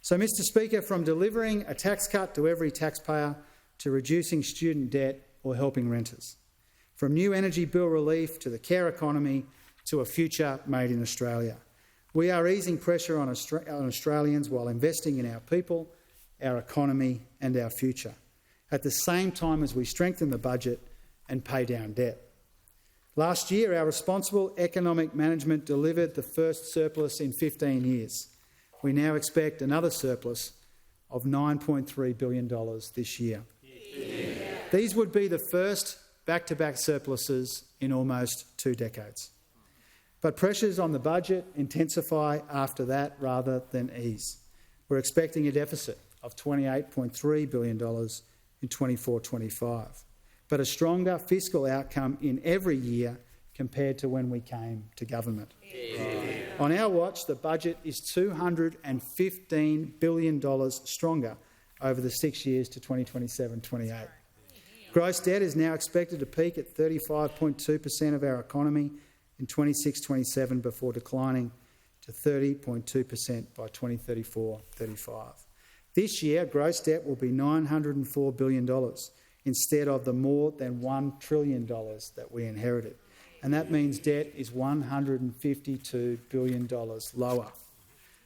So, Mr Speaker, from delivering a tax cut to every taxpayer to reducing student debt or helping renters, from new energy bill relief to the care economy to a future made in Australia, we are easing pressure on Australians while investing in our people, our economy and our future, at the same time as we strengthen the budget and pay down debt. Last year, our responsible economic management delivered the first surplus in 15 years. We now expect another surplus of $9.3 billion this year. Yeah. These would be the first back-to-back surpluses in almost 2 decades. But pressures on the budget intensify after that rather than ease. We're expecting a deficit of $28.3 billion in 24-25, but a stronger fiscal outcome in every year compared to when we came to government. Yeah. On our watch, the budget is $215 billion stronger over the 6 years to 2027-28. Gross debt is now expected to peak at 35.2% of our economy in 26-27 before declining to 30.2% by 2034-35. This year, gross debt will be $904 billion instead of the more than $1 trillion that we inherited. And that means debt is $152 billion lower.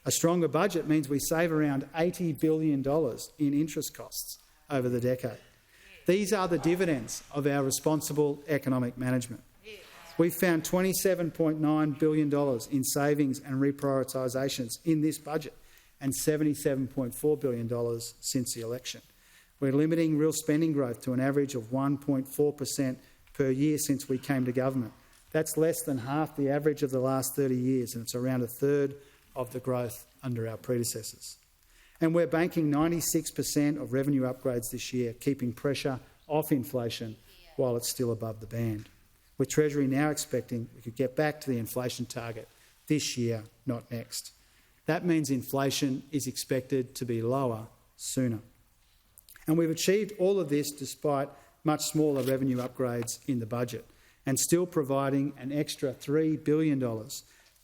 A stronger budget means we save around $80 billion in interest costs over the decade. These are the dividends of our responsible economic management. We've found $27.9 billion in savings and reprioritisations in this budget and $77.4 billion since the election. We're limiting real spending growth to an average of 1.4% per year since we came to government. That's less than half the average of the last 30 years, and it's around a third of the growth under our predecessors. And we're banking 96% of revenue upgrades this year, keeping pressure off inflation while it's still above the band. With Treasury now expecting we could get back to the inflation target this year, not next. That means inflation is expected to be lower sooner. And we've achieved all of this despite much smaller revenue upgrades in the budget and still providing an extra $3 billion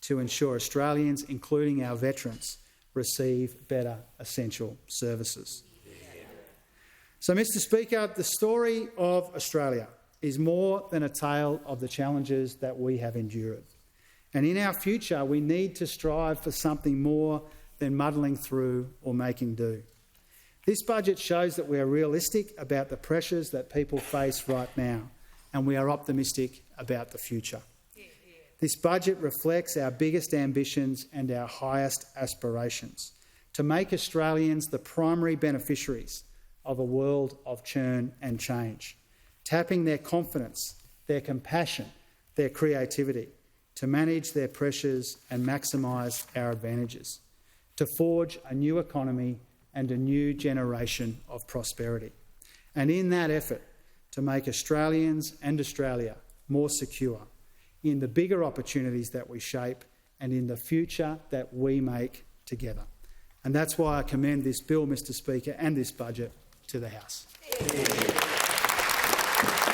to ensure Australians, including our veterans, receive better essential services. So, Mr Speaker, the story of Australia is more than a tale of the challenges that we have endured. And in our future, we need to strive for something more than muddling through or making do. This budget shows that we are realistic about the pressures that people face right now, and we are optimistic about the future. This budget reflects our biggest ambitions and our highest aspirations to make Australians the primary beneficiaries of a world of churn and change, tapping their confidence, their compassion, their creativity to manage their pressures and maximise our advantages, to forge a new economy and a new generation of prosperity. And in that effort, to make Australians and Australia more secure in the bigger opportunities that we shape and in the future that we make together. And that's why I commend this bill, Mr Speaker, and this budget to the House.